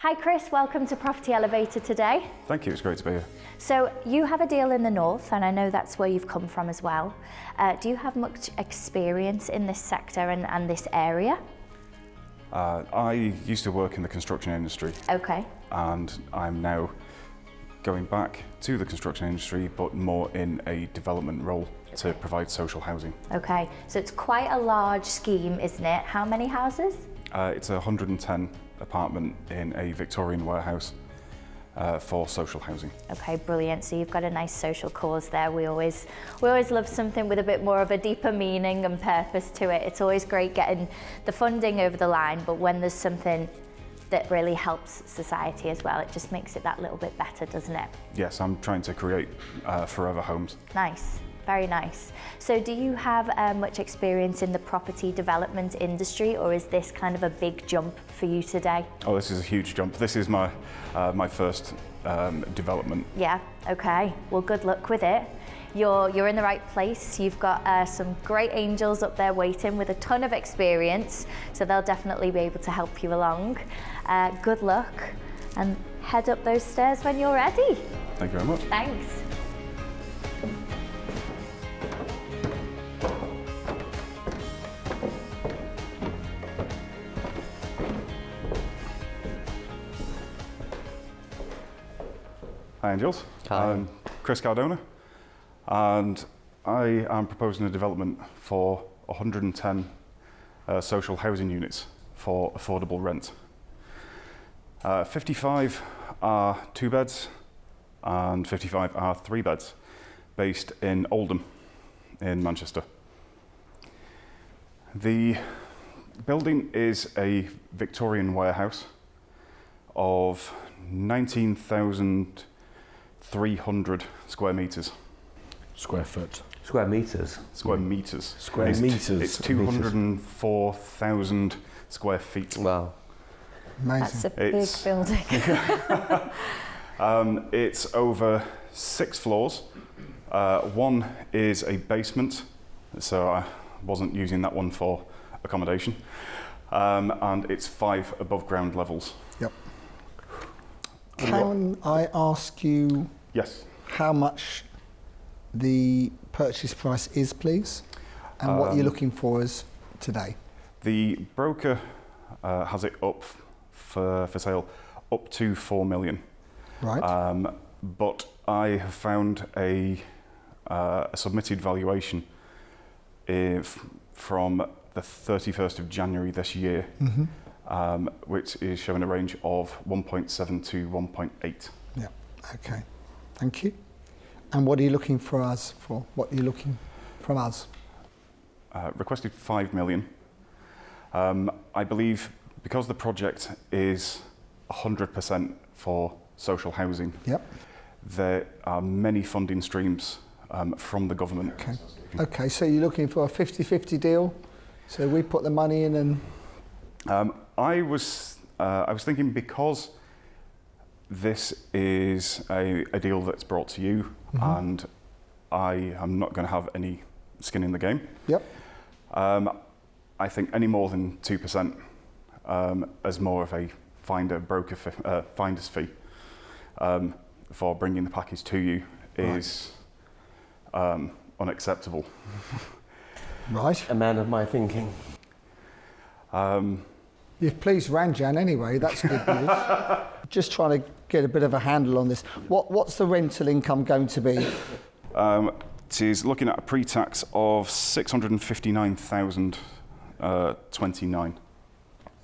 Hi Chris, welcome to Property Elevator today. Thank you, it's great to be here. So you have a deal in the north, and I know that's where you've come from as well. Do you have much experience in this sector and this area? I used to work in the construction industry. Okay. And I'm now going back to the construction industry, but more in a development role to provide social housing. Okay, so it's quite a large scheme, isn't it? How many houses? It's a 110 apartment in a Victorian warehouse for social housing. Okay, brilliant. So you've got a nice social cause there. We always love something with a bit more of a deeper meaning and purpose to it. It's always great getting the funding over the line, but when there's something that really helps society as well, it just makes it that little bit better, doesn't it? Yes, I'm trying to create forever homes. Nice. Very nice. So do you have much experience in the property development industry, or is this kind of a big jump for you today? Oh, this is a huge jump. This is my first development. Yeah, okay. Well, good luck with it. You're in the right place. You've got some great angels up there waiting with a ton of experience, so they'll definitely be able to help you along. Good luck, and head up those stairs when you're ready. Thank you very much. Thanks. Hi Angels, Hi. I'm Chris Cardona, and I am proposing a development for 110 social housing units for affordable rent. 55 are 2 beds and 55 are 3 beds, based in Oldham in Manchester. The building is a Victorian warehouse of 19,300 square metres. Square foot. Square metres. Square metres. Square metres. It's 204,000 square feet. Wow. That's Amazing. a big building. It's over 6 floors. One is a basement, so I wasn't using that one for accommodation. And it's 5 above ground levels. Yep. Can I ask you Yes. how much the purchase price is, please, and what you're looking for is today? The broker has it up for sale up to 4 million. Right. But I have found a submitted valuation from the 31st of January this year, which is showing a range of 1.7 to 1.8. Yeah. Okay. Thank you. And what are you looking for us for? What are you looking from us? Requested 5 million. I believe because the project is 100% for social housing, Yep. there are many funding streams from the government. Okay. Okay. So you're looking for a 50-50 deal. So we put the money in and. I was thinking, because this is a deal that's brought to you, and I am not going to have any skin in the game. Yep. I think any more than 2% as more of a finder's fee for bringing the package to you is unacceptable. Right. A man of my thinking. You've pleased Ranjan anyway, that's good news. Just trying to get a bit of a handle on this. What's the rental income going to be? It is looking at a pre-tax of 659,029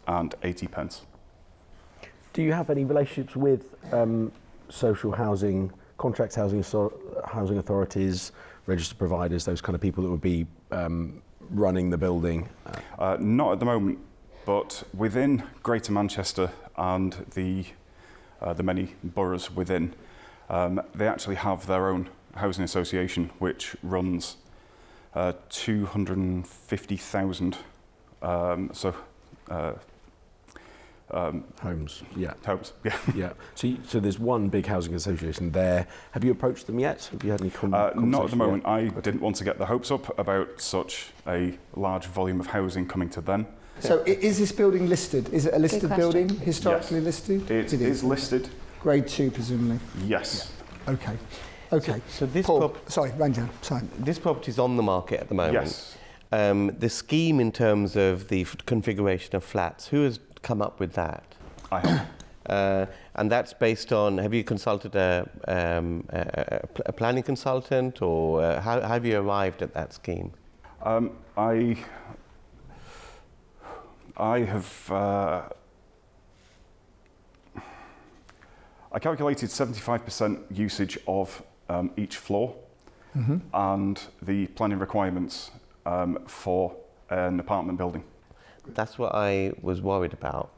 and 80 pence. Do you have any relationships with social housing, contract housing authorities, registered providers, those kind of people that would be running the building? Not at the moment, but within Greater Manchester and the many boroughs within, they actually have their own housing association which runs 250,000 Homes, yeah. homes. Yeah. Yeah. So there's one big housing association there. Have you approached them yet? Have you had any conversations? Not at the moment. Yet? I didn't want to get the hopes up about such a large volume of housing coming to them. So is this building listed? Is it a listed question. building, historically Yes. listed? It is listed. Grade 2, presumably. Yes. Okay. Okay. So this Paul, sorry, Ranjan, sorry. This property is on the market at the moment. Yes. The scheme in terms of the configuration of flats, who has come up with that? I have. And that's based on, have you consulted a planning consultant, or how have you arrived at that scheme? I have. I calculated 75% usage of each floor and the planning requirements for an apartment building. That's what I was worried about,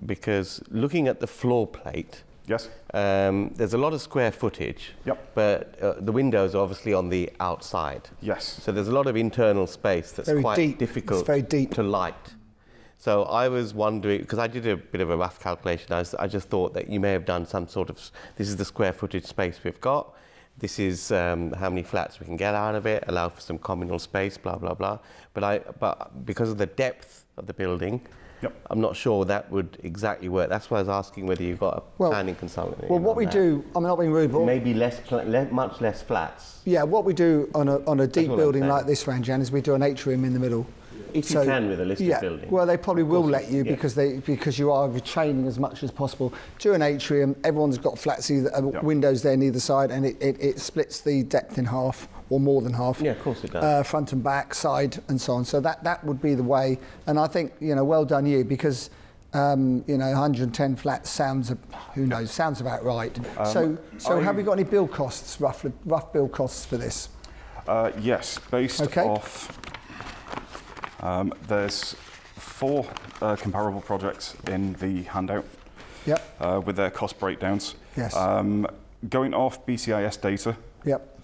because looking at the floor plate, Yes. there's a lot of square footage, Yep. but the windows are obviously on the outside. Yes. So there's a lot of internal space that's Very quite deep. difficult It's very deep. to light. So I was wondering, because I did a bit of a rough calculation, I just thought that you may have done some sort of, this is the square footage space we've got, this is how many flats we can get out of it, allow for some communal space, blah, blah, blah. But because of the depth of the building, Yep. I'm not sure that would exactly work. That's why I was asking whether you've got a planning consultant. Well, what we do, I'm not being rude, but Maybe much less flats. yeah, what we do on a deep what I'm building saying. like this, Ranjan, is we do an atrium in the middle. If you can with a listed building. Well, they probably will let you yeah. because you are retaining as much as possible. Do an atrium. Everyone's got flats, windows there on either side, and it splits the depth in half or more than half. Yeah, of course it does. Front and back, side, and so on. So that would be the way. And I think well done you, because 110 flats sounds sounds about right. So have we got any build costs, rough build costs for this? Yes, based off. There's 4 comparable projects in the handout. Yep. With their cost breakdowns. Yes. Going off BCIS data. Yep.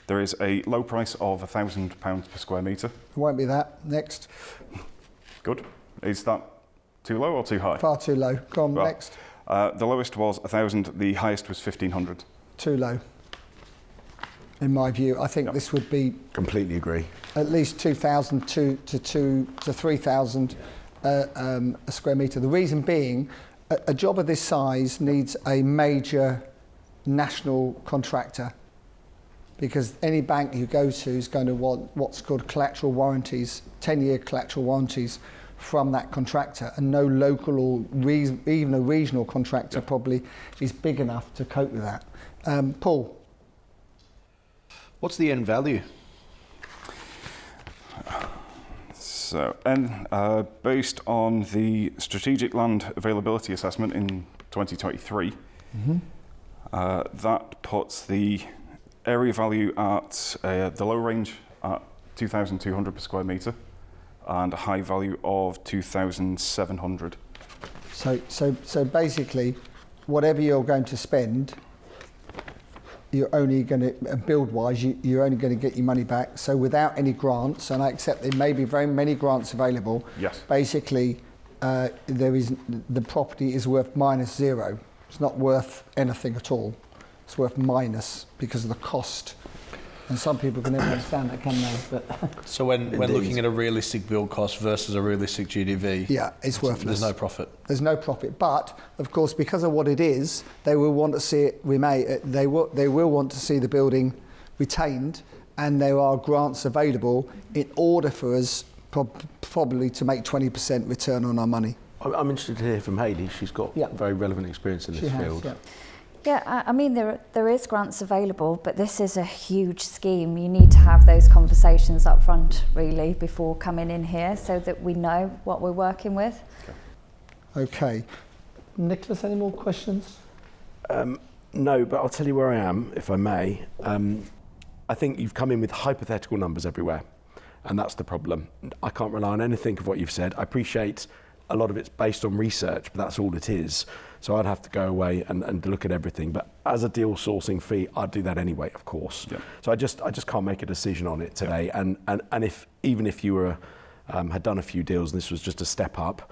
There is a low price of £1,000 per square metre. It won't be that. Next. Good. Is that too low or too high? Far too low. Go on, Right. next. The lowest was 1,000. The highest was 1,500. Too low. In my view, I think this would be Completely agree. at least 2,000 to 3,000 a square metre. The reason being, a job of this size needs a major national contractor, because any bank you go to is going to want what's called collateral warranties, 10-year collateral warranties from that contractor, and no local or even a regional contractor probably is big enough to cope with that. Paul? What's the end value? So, and based on the Strategic Land Availability Assessment in 2023, that puts the area value at the low range at 2,200 per square metre and a high value of 2,700. So basically, whatever you're going to spend, you're only going to, build-wise, you're only going to get your money back. So without any grants, and I accept there may be very many grants available, Yes. basically the property is worth -0. It's not worth anything at all. It's worth minus because of the cost. And some people can never understand that, can they? But So when looking at a realistic build cost versus a realistic GDV, yeah, it's worthless. there's no profit. There's no profit, but of course, because of what it is, they will want to see it they will want to see the building retained, and there are grants available in order for us probably to make 20% return on our money. I'm interested to hear from Hayley. She's got very relevant experience in this field. Yeah. Yeah, I mean, there is grants available, but this is a huge scheme. You need to have those conversations up front, really, before coming in here, so that we know what we're working with. Okay. Nicholas, any more questions? No, but I'll tell you where I am, if I may. I think you've come in with hypothetical numbers everywhere, and that's the problem. I can't rely on anything of what you've said. I appreciate a lot of it's based on research, but that's all it is. So I'd have to go away and look at everything. But as a deal sourcing fee, I'd do that anyway, of course. Yeah. So I just can't make a decision on it today. Yeah. And even if you were had done a few deals and this was just a step up,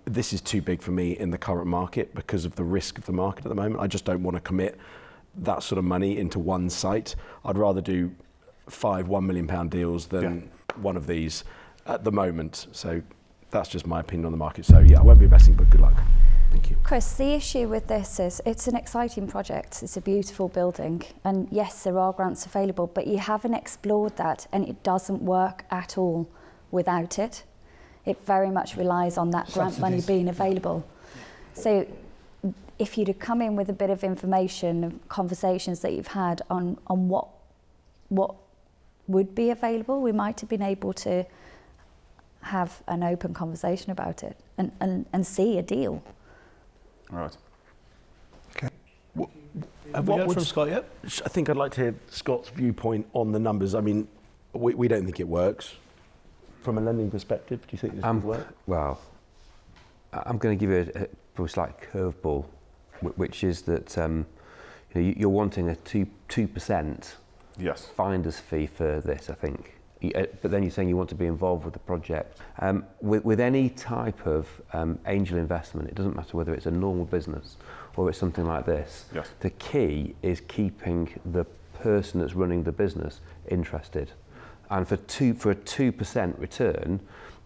this is too big for me in the current market because of the risk of the market at the moment. I just don't want to commit that sort of money into one site. I'd rather do 5 £1 million deals than one of these at the moment. So that's just my opinion on the market. So yeah, I won't be investing, but good luck. Thank you. Chris, the issue with this is it's an exciting project. It's a beautiful building. And yes, there are grants available, but you haven't explored that, and it doesn't work at all without it. It very much relies on that grant money being available. So if you'd have come in with a bit of information, conversations that you've had on what would be available, we might have been able to have an open conversation about it and see a deal. All right. Okay. Have we heard from Scott yet? I think I'd like to hear Scott's viewpoint on the numbers. I mean, we don't think it works. From a lending perspective, do you think this would work? Well, I'm going to give you a slight curveball, which is that you're wanting a 2% Yes. finder's fee for this, I think. But then you're saying you want to be involved with the project. With any type of angel investment, it doesn't matter whether it's a normal business or it's something like this. Yes. The key is keeping the person that's running the business interested. And for a 2% return,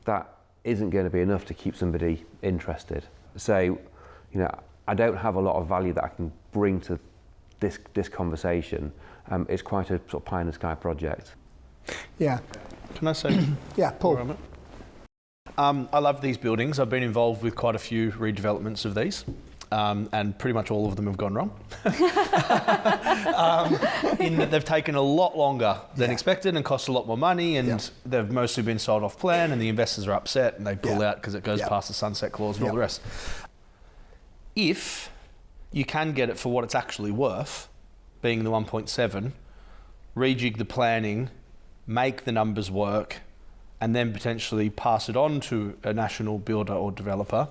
that isn't going to be enough to keep somebody interested. So, I don't have a lot of value that I can bring to this conversation. It's quite a sort of pie in the sky project. Yeah. Can I say? Yeah, Paul. I love these buildings. I've been involved with quite a few redevelopments of these. And pretty much all of them have gone wrong. In that they've taken a lot longer than expected and cost a lot more money, and they've mostly been sold off plan, and the investors are upset and they pull out because it goes past the sunset clause and all the rest. If you can get it for what it's actually worth, being the 1.7, rejig the planning, make the numbers work, and then potentially pass it on to a national builder or developer,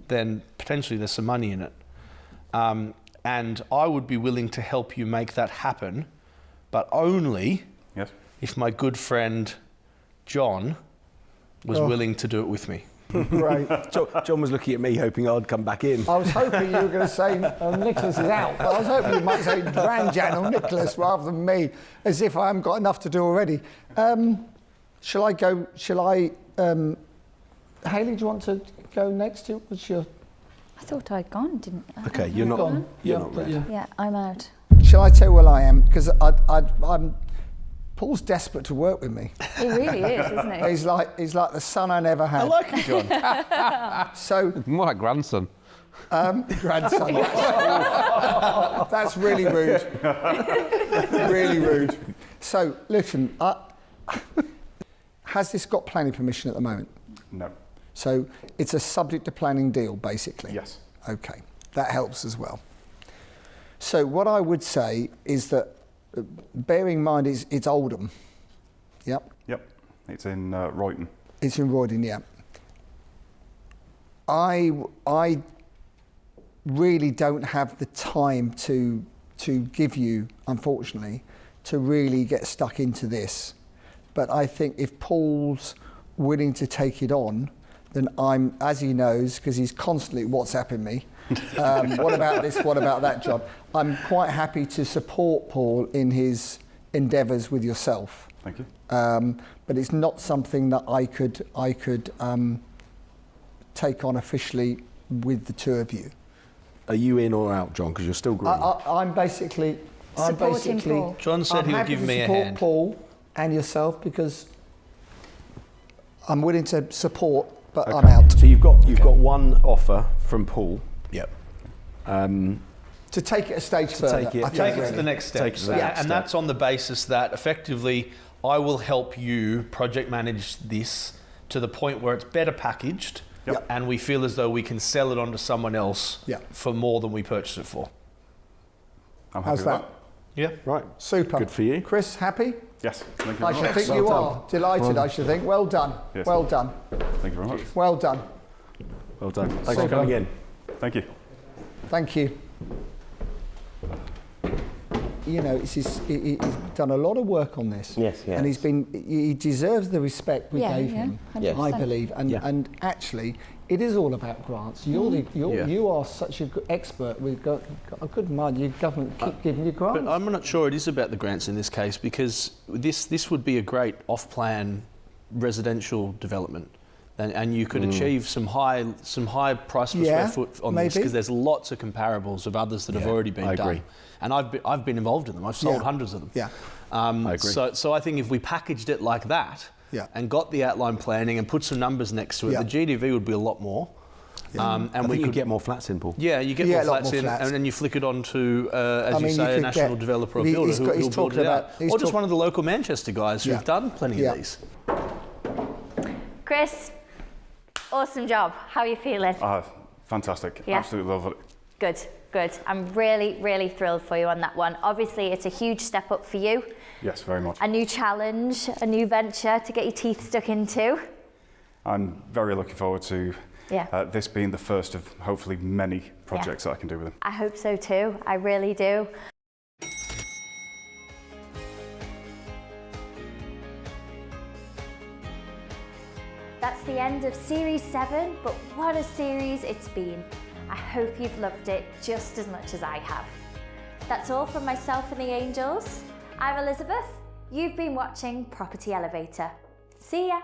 then potentially there's some money in it. And I would be willing to help you make that happen, but only if my good friend John was willing to do it with me. Right. John was looking at me hoping I'd come back in. I was hoping you were going to say Nicholas is out, but I was hoping you might say Grandjan or Nicholas rather than me, as if I haven't got enough to do already. Shall I go? Hayley, do you want to go next? What's your? I thought I'd gone, didn't I? Okay, you're not. You're not ready. Yeah, I'm out. Shall I tell you where I am? Because I'm. Paul's desperate to work with me. He really is, isn't he? He's like the son I never had. I like you, John. So More like grandson. grandson. That's really rude. Really rude. So listen, has this got planning permission at the moment? No. So it's a subject to planning deal, basically. Yes. Okay, that helps as well. So what I would say is that, bearing in mind it's Oldham. Yep. Yep. It's in Royton. It's in Royton, yeah. I really don't have the time to give you, unfortunately, to really get stuck into this. But I think if Paul's willing to take it on, then I'm, as he knows, because he's constantly WhatsApping me, what about this, what about that, John? I'm quite happy to support Paul in his endeavours with yourself. Thank you. But it's not something that I could take on officially with the two of you. Are you in or out, John? Because you're still green. I'm basically Paul. John said he would give me a hand. I'm happy to support Paul and yourself because I'm willing to support, but I'm out. So you've got one offer from Paul. Yep. To take it a stage further. take it- I Take Take think it to the next step. Take it to the next And step. that's on the basis that effectively I will help you project manage this to the point where it's better packaged Yep. and we feel as though we can sell it on to someone else Yep. for more than we purchased it for. I'm happy How's with that? that. Yeah. Right. Super. Good for you. Chris, happy? Yes. Thank you I very should much. think you are. Delighted, I should think. Well done. Yes. Well done. Thank you very much. Well done. Well done. Thanks for Super. coming in. Thank you. Thank you. You know, he's done a lot of work on this. Yes, And he deserves the respect we gave him, 100%. I believe. And actually, it is all about grants. You are such a good expert. We've got a good mind. Your government keep giving you grants. But I'm not sure it is about the grants in this case because this would be a great off-plan residential development. and you could achieve some high price per square foot on this, because there's lots of comparables of others that have already been done. agree. And I've been involved in them. I've sold hundreds of them. Yeah. I agree. So I think if we packaged it like that and got the outline planning and put some numbers next to it, the GDV would be a lot more. And we could get more flats in, Paul. Yeah, you get Yeah, more a lot flats more in, flats. and then you flick it on to, I as mean, you say, you a could national get- developer or he- builder he's got- who'll he's build talking it out. about- he's Or just talk- one of the local Manchester guys who've done plenty of these. Chris, awesome job. How are you feeling? Fantastic. Yeah. Absolutely love it. Good, good. I'm really, really thrilled for you on that one. Obviously, it's a huge step up for you. Yes, very much. A new challenge, a new venture to get your teeth stuck into. I'm very looking forward to this being the first of hopefully many projects that I can do with him. I hope so too. I really do. That's the end of Series 7, but what a series it's been. I hope you've loved it just as much as I have. That's all from myself and the Angels. I'm Elizabeth. You've been watching Property Elevator. See ya.